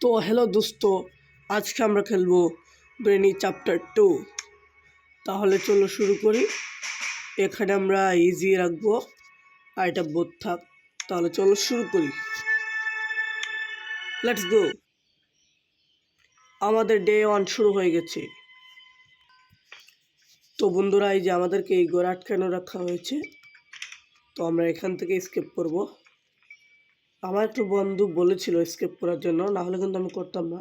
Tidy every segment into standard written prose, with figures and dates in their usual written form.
তো হ্যালো দোস্ত, আজকে আমরা খেলবো ব্রেনি চ্যাপ্টার 2। তাহলে চলো শুরু করি। এখানে আমরা ইজি রাখবো আর এটা বোধ থাক। তাহলে চলো শুরু করি, লেটস গো। আমাদের ডে 1 শুরু হয়ে গেছে। তো বন্ধুরা, এই যে আমাদেরকে এই ঘরে আটকানো রাখা হয়েছে, তো আমরা এখান থেকে স্কেপ করব। আমার একটু বন্ধু বলেছিল স্কেপ করার জন্য, না হলে কিন্তু আমি করতাম না।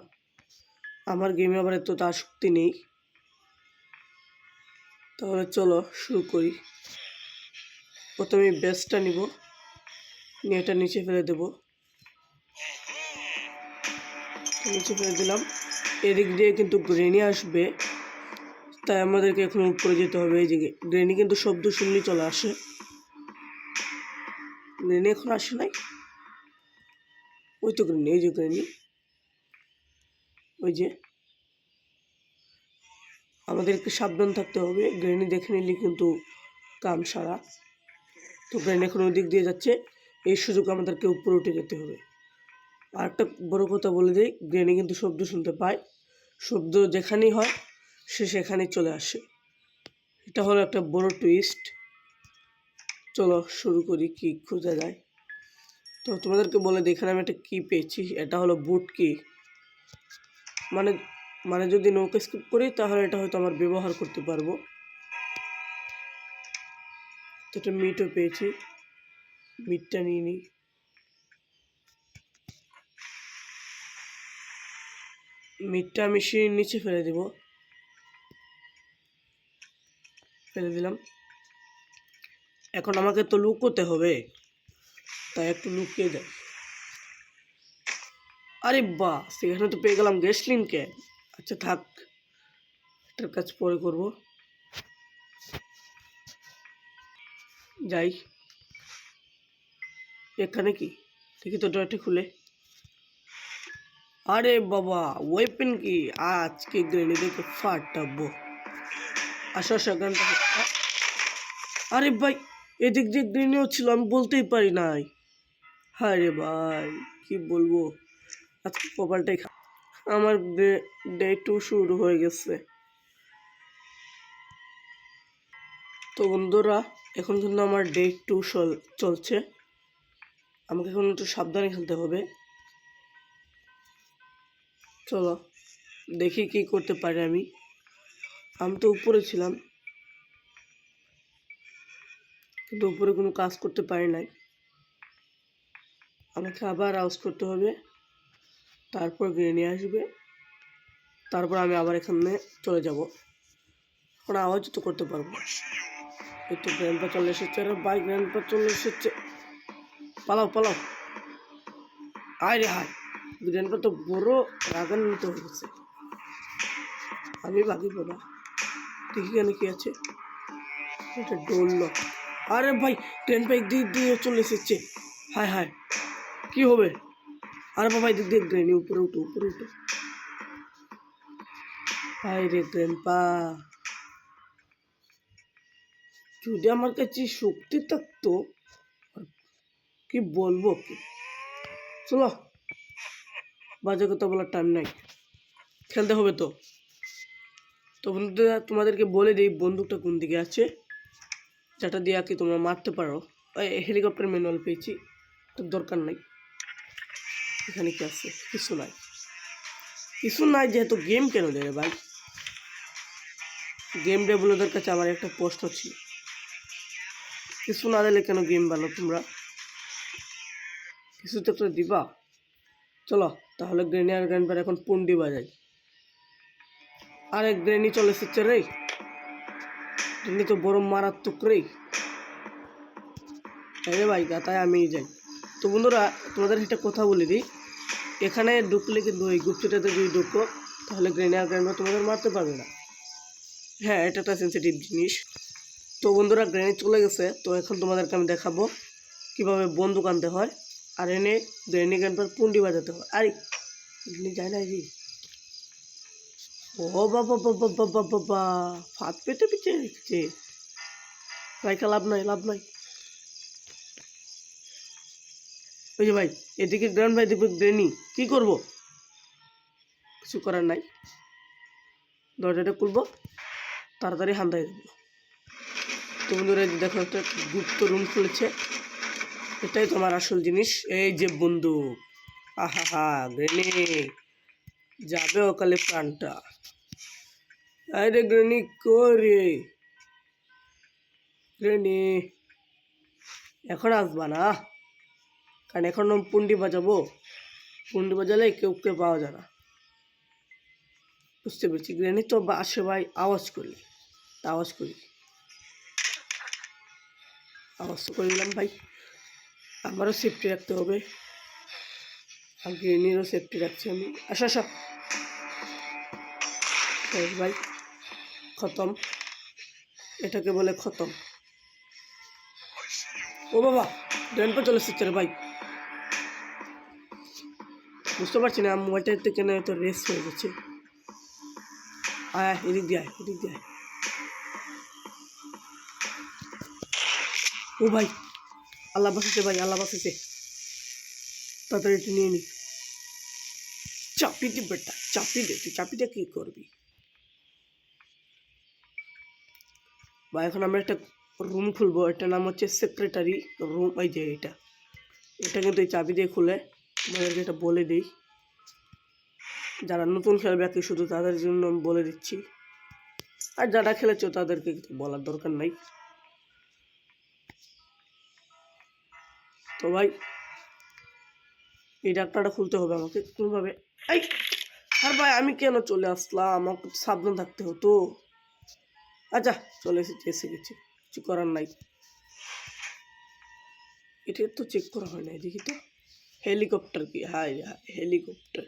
আমার গেমে আবার এতটা আসক্তি নেই। তাহলে চলো শুরু করি। প্রথমে বেসটা নিব, নিয়ে এটা নিচে ফেলে দেব। নিচে ফেলে দিলাম। এদিক দিয়ে কিন্তু গ্রেনি আসবে, তাই আমাদেরকে এখন উপরে যেতে হবে। এই যে গ্রেনি কিন্তু শব্দ শুনলেই চলে আসে। গ্রেনি এখন আসে নাই, ওই তো গ্রেনি, এই যে গ্রেনি, ওই যে। আমাদেরকে সাবধান থাকতে হবে, গ্রেনি দেখে নিলে কিন্তু কাম সারা। তো গ্রেনি এখন ওই দিক দিয়ে যাচ্ছে, এই সুযোগ আমাদেরকে উপরে উঠে যেতে হবে। আর একটা বড় কথা বলে দিই, গ্রেনি কিন্তু শব্দ শুনতে পায়, শব্দ যেখানেই হয় সে সেখানেই চলে আসে। এটা হলো একটা বড় টুইস্ট। চলো শুরু করি, কি খোঁজা যায়। তো তোমাদেরকে বলে দিই, এখানে আমি একটা কি পেয়েছি, এটা হলো বুট কি। মানে মানে যদি নৌকা স্কিপ করি তাহলে এটা হয়তো আমার ব্যবহার করতে পারবো। তো একটা মিটও পেয়েছি, মিটটা নিয়ে নিই। মিটটা আমি সিঁড়ির নিচে ফেলে দেব, ফেলে দিলাম। এখন আমাকে তো লুকোতে হবে, তাই একটু লুকিয়ে যাই। আরে বাহ, সেখানে তো পেয়ে গেলাম গ্যাসলিনকে। আচ্ছা থাক, এটার কাজ পরে করব। যাই, এখানে কি দেখি তো, ড্রটা খুলে। আরে বাবা, ওয়েপেন কি, আজকে গ্রেনি দেখে ফাটাবো। আসো আসো গানটা। আরে ভাই, এদিক দিয়ে গ্রেনিও ছিল, আমি বলতেই পারি নাই। হ্যাঁ রে ভাই, কি বলবো, আজকে কপালটাই আমার ডে 2 শুরু হয়ে গেছে। তো বন্ধুরা, এখন কিন্তু আমার ডে 2 চলছে। আমাকে এখন একটু সাবধানে খেলতে হবে। চলো দেখি কি করতে পারি আমি। আমি তো উপরে ছিলাম, কিন্তু উপরে কোনো কাজ করতে পারি নাই। আমাকে আবার আউজ করতে হবে, তারপর গ্রেনি আসবে, তারপর আমি আবার এখানে চলে যাব। এখন আওয়াজ তো করতে পারবো। এই তো গ্র্যান্ডপা চলে এসেছে, আরে ভাই গ্র্যান্ডপা চলে এসেছে, পালাও পালাও। আয় রে হায়, গ্র্যান্ডপা তো বড় রাগান্বিত হয়ে গেছে। আমি বাকি বাবা, দেখি কেন কি আছে। এটা ডোল লক। আরে ভাই, গ্র্যান্ডপা একদিক দিয়ে চলে এসেছে। হায় হায়, কি হবে। আরে বাবা, এদিক দিয়ে গ্রেনি, উপরে উঠো উপরে উঠো। হায় রে গ্র্যান্ডপা, যদি আমার কাছে শক্তি থাকতো, কি বলবো কি। চলো, বাজে কথা বলার টাইম নাই, খেলতে হবে তো। তো বন্ধুরা, তোমাদেরকে বলে দিই বন্দুকটা কোন দিকে আছে, যেটা দিয়ে কি তোমরা মারতে পারো। হেলিকপ্টার ম্যানুয়াল পেয়েছি, তো দরকার নাই। এখানে কি আছে, কিছু নাই, কিছু নাই, যেহেতু গেম কেন দেবে ভাই। গেম ডেভেলপারদের কাছে আমার একটা প্রশ্ন ছিল, কিছু না দিলে কেন গেম ভালো তোমরা, কিছু তো একটা দিবা। চলো তাহলে গ্রেনি আর গ্র্যান্ডপার এখন পুন্ডি বাজাই। আরে গ্রেনি চলে এসেছে রে, গ্রেনি তো বড় মারাত্মক রে। আরে ভাই গাতায় আমি যাই। তো বন্ধুরা, তোমাদের একটা কথা বলে দিই, এখানে ঢুকলে কিন্তু ওই গুপ্তটাতে যদি ঢুকো তাহলে গ্রেনি আর গ্র্যান্ডপার তোমাদের মারতে পারবে না। হ্যাঁ, এটা একটা সেন্সিটিভ জিনিস। তো বন্ধুরা, গ্রেনি চলে গেছে, তো এখন তোমাদেরকে আমি দেখাবো কিভাবে বন্দুক আনতে হয়, আর এনে গ্রেনি গ্র্যান্ডপার পুন্ডি বাজাতে হয়। আরে গ্রেনি যায় না রে, ও বাবা বাবা বাবা বাবা, ফাঁদ পেতে পিছিয়ে রেখেছে। ভাইকা লাভ নাই, লাভ নাই। ওই যে ভাই, এদিকে গ্র্যান্ড ভাই, দেখবে গ্রেনি, কি করবো। কিছু করার নাই, দরজাটা খুলবো, তাড়াতাড়ি হান্দাই দেবো। তো বন্ধুরা দেখো একটা গুপ্ত রুম খুলেছে, এটাই তোমার আসল জিনিস। এই যে বন্দুক, আহা হা গ্রেনেড, যাবে অকালে প্রাণটা। আরে গ্রেনি করে গ্রেনি, এখন আসবা না, কারণ এখন পুন্ডি বাজাবো, পুন্ডি বাজালে কেউ পাওয়া যায় না। বুঝতে পেরেছি, গ্রেনি তো আসে ভাই আওয়াজ করলি, আওয়াজ করি, আওয়াজ তো করে দিলাম ভাই। আমারও সেফটি রাখতে হবে, আর গ্রেনিরও সেফটি রাখছি আমি। আসা আসা ভাই, খতম, এটাকে বলে খতম। ও বাবা, ড্রেনপা চলে এসেছে রে ভাই, বুঝতে পারছি না মোবাইলটা কেন এত রেস হয়ে যাচ্ছে। আয় এদিক দিয়ে, এদিক দিয়ে। ও ভাই, আল্লাহ বাঁচাচ্ছে ভাই, আল্লাহ বাঁচাচ্ছে, তাড়াতাড়ি একটু নিয়ে নি। চাপি দি বেটা, চাপি দে, তুই চাপিটা কি করবি ভাই? এখন আমরা একটা রুম খুলবো, এটার নাম হচ্ছে সেক্রেটারি রুম। এই যে এটা কিন্তু এই চাবি দিয়ে খুলে, আমাদেরকে এটা বলে দিই, যারা নতুন খেলবে আর কি শুধু তাদের জন্য বলে দিচ্ছি, আর যারা খেলেছো তাদেরকে বলার দরকার নাই। তো ভাই এই ডাক্তারটা খুলতে হবে আমাকে কোনোভাবে। এই আর ভাই আমি কেন চলে আসলাম, আমাকে সাবধান থাকতে হতো। আচ্ছা চলে এসে গেছি, কিছু করার নাই। এটা তো চেক করা হয় না, দেখি তো। হেলিকপ্টার কি? হাই হেলিকপ্টার,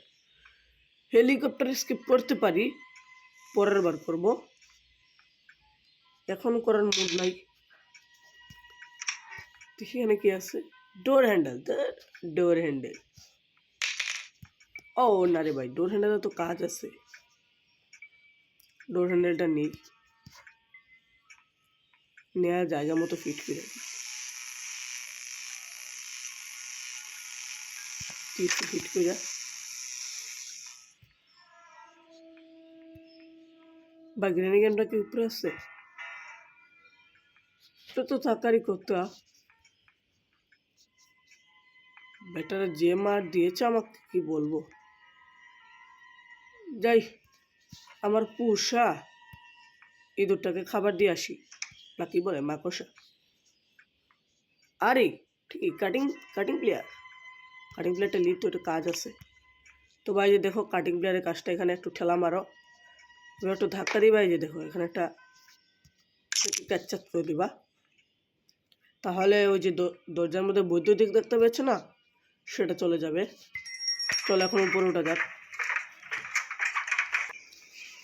হেলিকপ্টার স্কিপ করতে পারি, পরের বার করব, এখন করার মুড নাই। দেখি এখানে কি আছে, ডোর হ্যান্ডেল, ডোর হ্যান্ডেল। ও না রে ভাই, ডোর হ্যান্ডেলে তো কাজ আছে, ডোর হ্যান্ডেলটা নেই, নেওয়া জায়গা মতো ফিট করে ফিট করে। বা গ্রেনেডটা কি উপরে আছে? এটা তো থাকারই কথা। বেটার যে মার দিয়েছে আমাকে কি বলবো। যাই, আমার পুষা ইঁদুরটাকে খাবার দিয়ে আসি, না কি বলে মাকড়সা। আরে ঠিক কাটিং প্লেয়ারটা লিড, তো একটা কাজ আছে। তো ভাই যে দেখো কাটিং প্লেয়ারের কাজটা, এখানে একটু ঠেলা মারো, তুমি একটু ধাক্কা দিই ভাই, যে দেখো এখানে একটা ক্যাচাত করে দিবা, তাহলে ওই যে দরজার মধ্যে বৈদ্যুতিক দেখতে পাচ্ছ না, সেটা চলে যাবে। চলো এখন উপরে ওঠা যাক।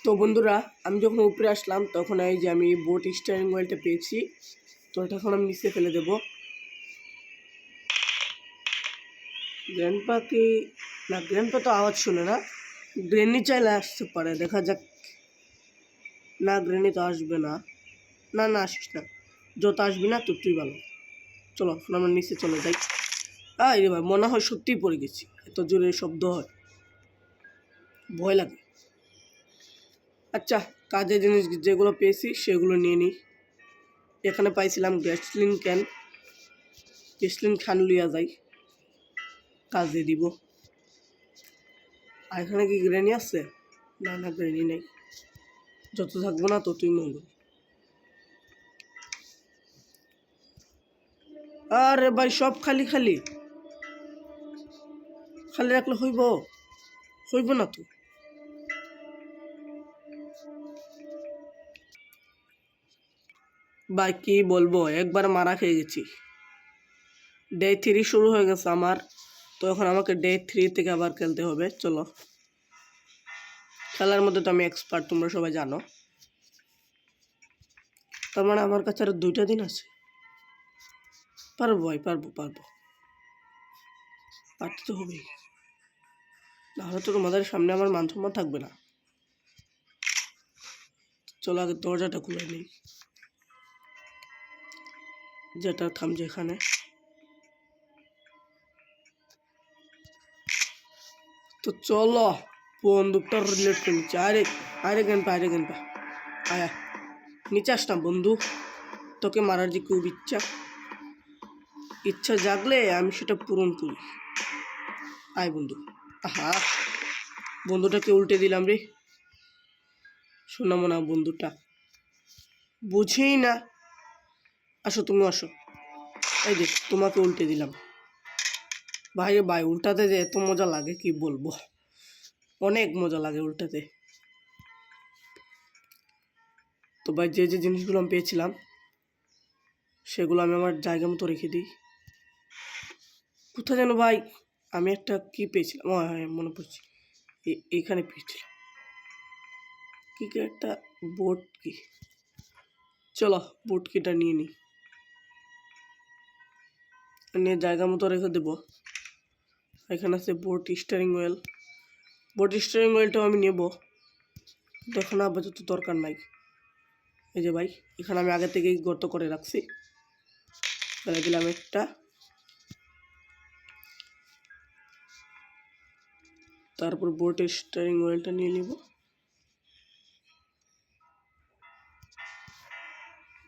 তো বন্ধুরা আমি যখন উপরে আসলাম তখন এই যে আমি বোট স্টিয়ারিং হুইলটা পেয়েছি, তো এটা এখন আমি নিচে ফেলে দেবো। গ্র্যান্ডপা কি না, গ্র্যান্ডপা তো আওয়াজ শুনে না, গ্রেনি চাইলে আসতে পারে, দেখা যাক। না গ্রেনি তো আসবে না, না না আসিস না, যত আসবি না ততই ভালো। চলো এখন আমরা নিচে চলে যাই। রে ভাই মনে হয় সত্যিই পড়ে গেছি, এত জোরে শব্দ হয়, ভয় লাগে। আচ্ছা কাজের জিনিস যেগুলো পেয়েছি সেগুলো নিয়ে নিই। এখানে পাইছিলাম গ্যাসলিন খান লিয়া যাই, কাজে দিব। আর এখানে কি গ্রেনি আছে? না না গ্রেনি নেই, যত থাকবো না ততই মঙ্গল। আরে ভাই সব খালি খালি খালি রাখলে হইব না তো। ভাই কি বলবো, একবার মারা খেয়ে গেছি। ডে 3 শুরু হয়ে গেছে আমার, তো এখন আমাকে ডে 3 থেকে আবার খেলতে হবে। চলো, খেলার মধ্যে তো আমি এক্সপার্ট, তোমরা সবাই জানো। তার মানে আমার কাছে আর 2টা দিন আছে, পারবো ভাই, পারবো পারতে তো হবেই, নাহলে তো তোমাদের সামনে আমার মান সম্মান থাকবে না। চলো আগে দরজাটা খুলে নিই, যেটা থামছে এখানে। তো চলো বন্দুকটা রিলোড করে নিচ্ছে। আরে আরে গ্যান্ডপা, আরে গ্যান্ডপা, আয়া নিচে আস না বন্ধু, তোকে মারার যে খুব ইচ্ছা জাগলে আমি সেটা পূরণ করি। আয় বন্ধু। আহা, বন্ধুটাকে উল্টে দিলাম রে। শোনাবো না বন্ধুটা, বুঝেই না। আসো তুমি আসো, এই যে তোমাকে উল্টে দিলাম। ভাই রে ভাই, উল্টাতে যে এত মজা লাগে কি বলবো, অনেক মজা লাগে উল্টাতে। তো ভাই যে যে জিনিসগুলো আমি পেয়েছিলাম সেগুলো আমি আমার জায়গা মতো রেখে দিই। কোথায় যেন ভাই আমি একটা কি পেয়েছিলাম, ও হ্যাঁ মনে পড়ছে, এইখানে পেয়েছিলাম কি একটা বোট কি। চলো বোট কিটা নিয়ে নিই, নিয়ে জায়গা মতো রেখে দেবো। এখানে আছে boat steering wheel, boat steering হুইলটাও আমি নেব, এখন আপাতত দরকার নাই। এই যে ভাই এখানে আমি আগে থেকেই গর্ত করে রাখছি, ফেলে দিলাম একটা। তারপর বোটের স্টিয়ারিং হুইলটা নিয়ে নিব,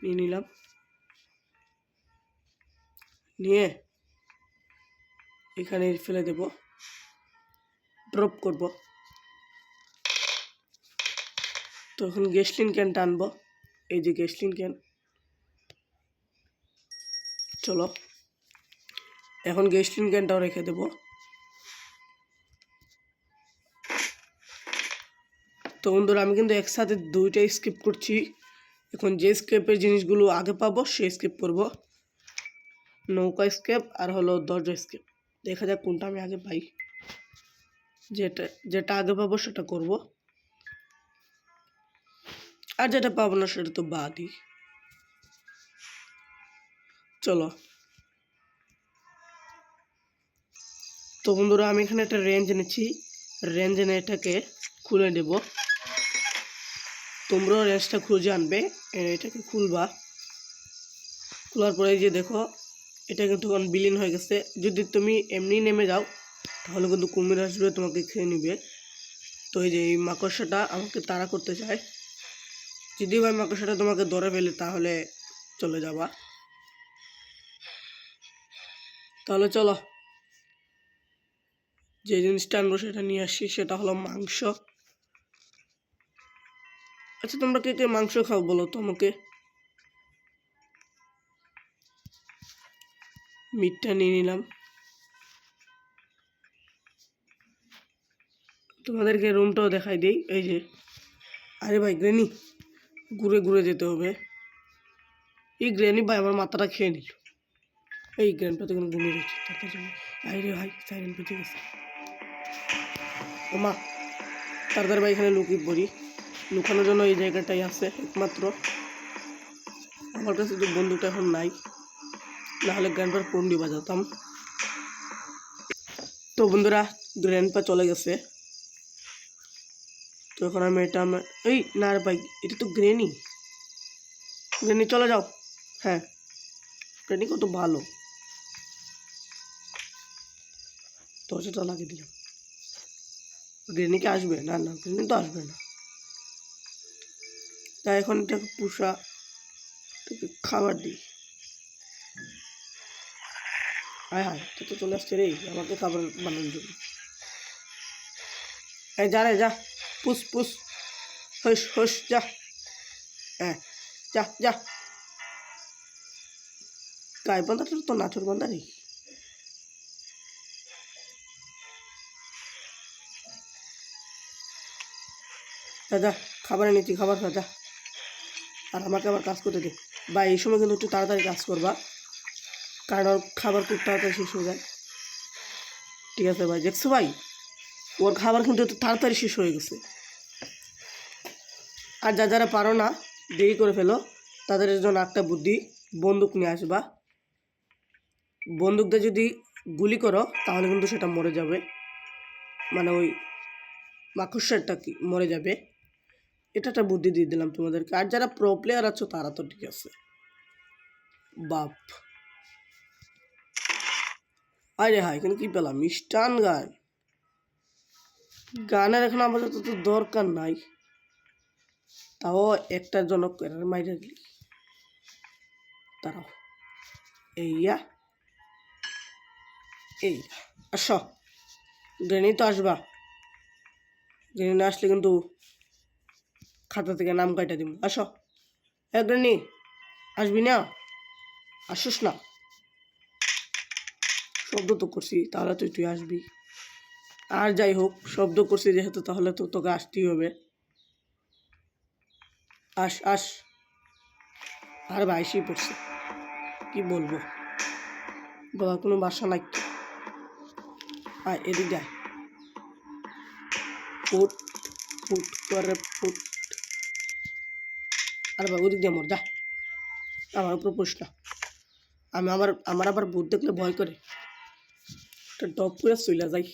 নিয়ে নিলাম, নিয়ে এখানে ফেলে দেব, ড্রপ করব। তো এখন গ্যাসলিন ক্যানটা আনবো, এই যে গ্যাসলিন ক্যান। চলো এখন গ্যাসলিন ক্যানটাও রেখে দেব। তো বন্ধুরা আমি কিন্তু একসাথে দুইটাই স্কিপ করছি। এখন যে স্কেপের জিনিসগুলো আগে পাবো সে স্কিপ করব, নৌকা স্কেপ আর হলো দরজা স্কেপ। দেখা যাক কোনটা আমি আগে পাই, যেটা যেটা আগে পাবো সেটা করব, আর যেটা পাবো না সেটা তো বাদই। চলো তো বন্ধুরা আমি এখানে একটা রেঞ্জ এনেছি, রেঞ্জ এনে এটাকে খুলে দেব। তোমরাও রেঞ্জটা খুঁজে আনবে, এটাকে খুলবা, খোলার পরে যে দেখো এটা কিন্তু এখন বিলীন হয়ে গেছে। যদি তুমি এমনি নেমে যাও তাহলে কিন্তু কুমির আসবে তোমাকে খেয়ে নিবে। তো এই যে এই মাকড়সাটা আমাকে তাড়া করতে চায়, যদি ভাই মাকড়সাটা তোমাকে ধরে ফেলে তাহলে চলে যাবা। তাহলে চলো যে জিনিসটা আনবো সেটা নিয়ে আসি, সেটা হলো মাংস। আচ্ছা তোমরা কে কে মাংস খাও বলো তো আমাকে। মিটটা নিয়ে নিলাম, তোমাদেরকে রুমটাও দেখাই দিই। এই যে আরে ভাই গ্রেনি, ঘুরে ঘুরে যেতে হবে। এই গ্রেনি ভাই আমার মাথাটা খেয়ে নিল, এই গ্র্যান্ডপা তো ঘুমিয়ে রয়েছে তার জন্য। আরে ভাই সাইরেন বেঁচে গেছে। ও মা, তাড়াতাড়ি ভাই এখানে লুকিয়ে পড়ি, লুকানোর জন্য এই জায়গাটাই আছে একমাত্র। আমার কাছে তো বন্দুকটা এখন নাই, নাহলে গ্র্যান্ডপার পন্ডি বাজাতাম। তো বন্ধুরা গ্র্যান্ডপা চলে গেছে, তো এখন আমি এটা আমার এই না রে ভাই, এটা তো গ্রেনি, গ্রেনি চলে যাও। হ্যাঁ গ্রেনি কত ভালো, দরজাটা লাগিয়ে দিলাম। গ্রেনিকে আসবে না, না গ্রেনি তো আসবে না। তাই এখন এটাকে পুষা, খাবার দিই। হায় হায় তো তো চলে আসছে রে আমাকে খাবার বানানোর জন্য। এই যা রে যা, পুষ পুষ, হোস হোস যা, হ্যাঁ যা যা। গায়ে বান্ধাটা তো নাচুর বান্ধা রে। যা যা, খাবার এনেছি খাবার খা যা, আর আমাকে আবার কাজ করতে দে। বা এই সময় কিন্তু একটু তাড়াতাড়ি কাজ করবা, কারণ ওর খাবার খুব তাড়াতাড়ি শেষ হয়ে যায়। ঠিক আছে ভাই, দেখছো ভাই ওর খাবার কিন্তু একটু তাড়াতাড়ি শেষ হয়ে গেছে। আর যারা পারো না, দেরি করে ফেলো, তাদের জন্য একটা বুদ্ধি, বন্দুক নিয়ে আসবা। বন্দুক দিয়ে যদি গুলি করো তাহলে কিন্তু সেটা মরে যাবে, মানে ওই মাকড়সাটা কি মরে যাবে। এটা একটা বুদ্ধি দিয়ে দিলাম তোমাদেরকে। আর যারা প্রো প্লেয়ার আছো তারা তো ঠিক আছে। বাপ, আরে হ্যাঁ এখানে কি পেলাম, স্টান গান। গানের এখন আপাতত তো দরকার নাই, তাও একটার জন্য মাইরে দিলি। দাঁড়াও, এইয়া এই আস, গ্রেনি তো আসবা, গ্রেনি না আসলে কিন্তু খাতা থেকে নাম কাটা দিব। আসো, গ্রেনি আসবি না? আসিস না, শব্দ তো করছি তাহলে তুই আসবি। আর যাই হোক, শব্দ করছি যেহেতু তাহলে তো তোকে আসতেই হবে। আস আস, আর বাইশই পড়ছে, কি বলবো, বলার কোনো বাসা নাই। আয় এদিক যায়, ফুট ফুট করে ফুট। আরে বাবু ওদিক দিয়ে মর যা, আমার উপর পোষ না। আমার আবার ভূত দেখলে ভয় করে, টপ করে চলে যাই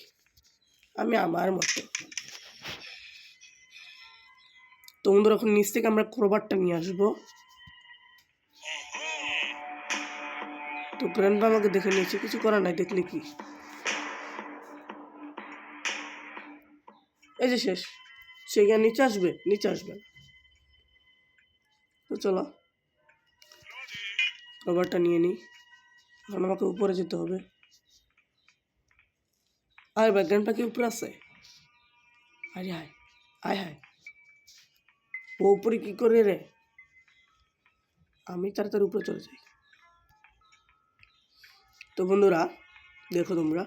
আমি আমার মতো। তো বন্ধুরা এখন নিচ থেকে আমরা ক্রোবারটা নিয়ে আসবো। তো গ্র্যান্ডপা আমাকে দেখে নিয়েছে, কিছু করার নাই, দেখলে কি এই যে শেষ, সে গিয়ে নিচে আসবে, নিচে আসবে। তো চলো ক্রোবারটা নিয়ে নিই, এখন আমাকে উপরে যেতে হবে। আর ভাই গ্র্যান্ডপা কি উপরে আছে? আরে হায়, আয় হায়, ও উপরে কি করে রে? আমি তাড়াতাড়ি উপরে চলে যাই। তো বন্ধুরা দেখো তোমরা,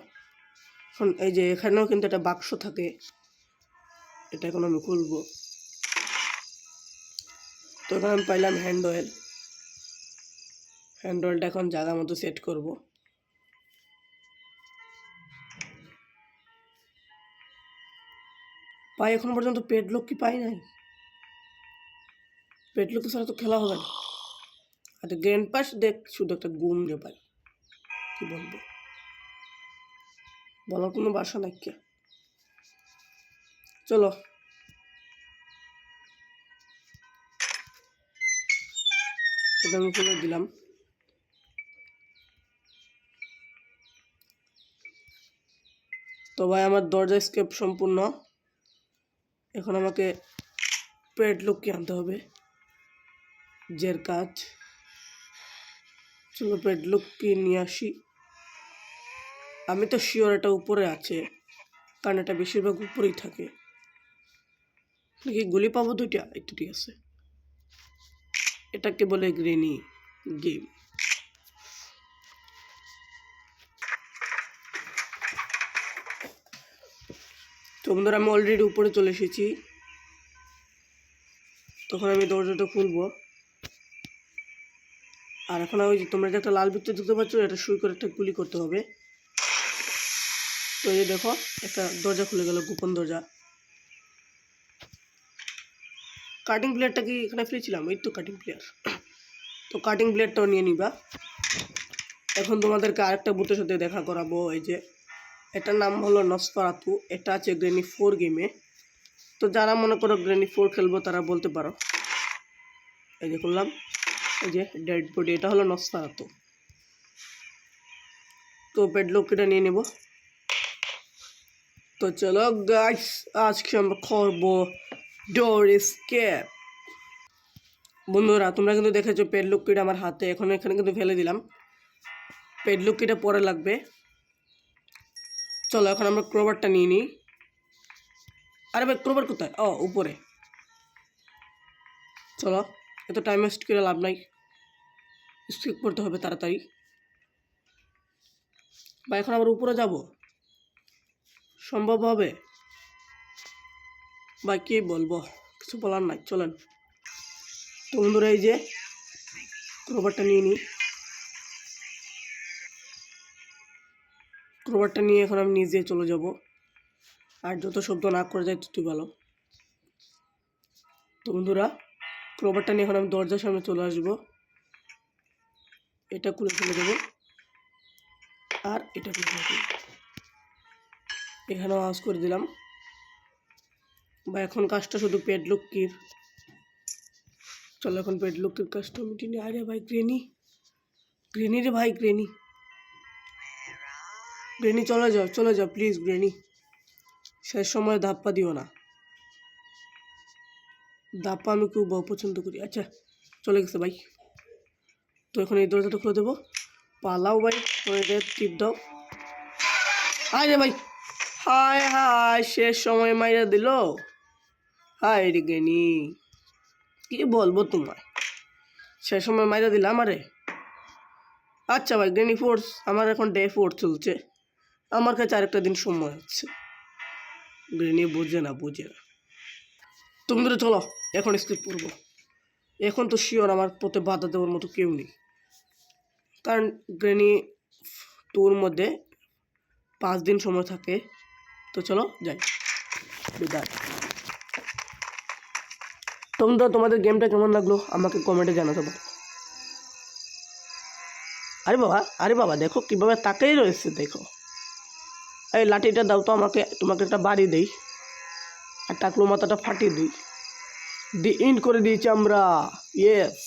এখন এই যে এখানেও কিন্তু একটা বাক্স থাকে, এটা এখন আমি খুলবো। তো এখন আমি পাইলাম হ্যান্ড অয়েলটা এখন জায়গা মতো সেট করব। পাই এখন পর্যন্ত পেডলক কি পাই নাই, পেডলক ছাড়া তো খেলা হবে না। আর গ্র্যান্ড পাস দেখ শুধু একটা গুম রে পাই, কি বলবো, বলার কোনো বাসা নাই। কে চলো, এটা আমি খুলে দিলাম। তো ভাই আমার দরজা স্কেপ সম্পূর্ণ, এখন আমাকে পেডলক কি আনতে হবে, জের কাজ। চলো পেডলক কি নিয়ে আসি। আমি তো শিওর এটা উপরে আছে, কারণ এটা বেশিরভাগ উপরেই থাকে। নাকি গুলি পাবো দুইটা? একটু ঠিক আছে, এটাকে বলে গ্রেনি গেম। তো বন্ধুরা আমি অলরেডি উপরে চলে এসেছি, তখন আমি দরজাটা খুলবো। আর এখন ওই যে তোমরা যে একটা লাল বৃত্ত দেখতে পাচ্ছ, এটা শুরু করে একটা গুলি করতে হবে। তো এই দেখো একটা দরজা খুলে গেল, গোপন দরজা। কাটিং প্লেয়ারটা কি এখানে ফ্রি ছিলাম? এই তো কাটিং প্লেয়ার। তো কাটিং প্লেয়ারটাও নিয়ে নিবা। এখন তোমাদেরকে আরেকটা ভূতের সাথে দেখা করাবো। এই যে এটার নাম হলো নসফেরাতু, এটা আছে গ্রেনি 4 গেমে। তো যারা মনে করো গ্রেনি 4 খেলবো তারা বলতে পারো। এই যে করলাম, এই যে ডেড বডি, এটা হলো নসফেরাতু। তো পেডলকটা নিয়ে নেব। তো চলো গাইস, আজকে আমরা করবো ডোর এসকেপ। বন্ধুরা তোমরা কিন্তু দেখেছো পেডলক কিটা আমার হাতে, এখন এখানে কিন্তু ফেলে দিলাম। পেডলক কিটা পরে লাগবে। চলো এখন আমরা ক্রোবারটা নিয়ে নিই। আরে ভাই ক্রোবার কোথায়? ও উপরে। চলো, এত টাইম ওয়েস্ট করে লাভ নাই, স্কিপ করতে হবে তাড়াতাড়ি। বা এখন আবার উপরে যাব, সম্ভব হবে? বা কি বলবো, কিছু বলার নাই, চলেন। তো বন্ধুরা এই যে ক্রোবারটা নিয়ে নিই। ক্রোবারটা নিয়ে এখন আমি নিজে চলে যাব, আর যত শব্দ না করে যায় ততই ভালো। তো বন্ধুরা ক্রোবারটা নিয়ে এখন আমি দরজার সামনে চলে আসবো। এটা খুলে ফেলে দেবো, আর এটা খুলে ফেলে দেবো। এখানেও আওয়াজ করে দিলাম। বা এখন কাজটা শুধু পেডলকির। চলো এখন পেডলকির কাজটা মিটিয়ে নিই। আরে ভাই গ্রেনি, গ্রেনি রে ভাই, গ্রেনি, গ্রেনি চলে যাও, চলে যাও প্লিজ গ্রেনি। শেষ সময় ধাপ্পা দিও না, ধাপ্পা আমি খুব অপছন্দ করি। আচ্ছা চলে গেছে ভাই। তো এখন এই দরজাটা খুলে দেবো, পালাও ভাই, টিপ দাও। আরে ভাই, হায় হায়, শেষ সময় মাইরা দিল। হায় রে গেনি, কি বলবো তোমায়, শেষ সময় মাইরা দিলাম আমারে। আচ্ছা ভাই, গ্রেনি ফোর্স আমার এখন ডে 4 চলছে, আমার কাছে আরেকটা দিন সময় হচ্ছে। গ্রেনি বুঝে না। তুমি তো চলো, এখন স্কিপ করবো। এখন তো শিওর আমার পথে বাধা দেওয়ার মতো কেউ নেই, কারণ গ্রেনি 2 মধ্যে 5 দিন সময় থাকে। তো চলো যাই, বিদায়। তোমরা তোমাদের গেমটা কেমন লাগলো আমাকে কমেন্টে জানাতে পারো। আরে বাবা দেখো কিভাবে তাকাই রয়েছে, দেখো। এই লাঠিটা দাও তো আমাকে, তোমাকে একটা বাড়ি দেই আর টাকলু মাথাটা ফাটিয়ে দিই। দি ইন্ড করে দিয়েছি আমরা, ইয়েস।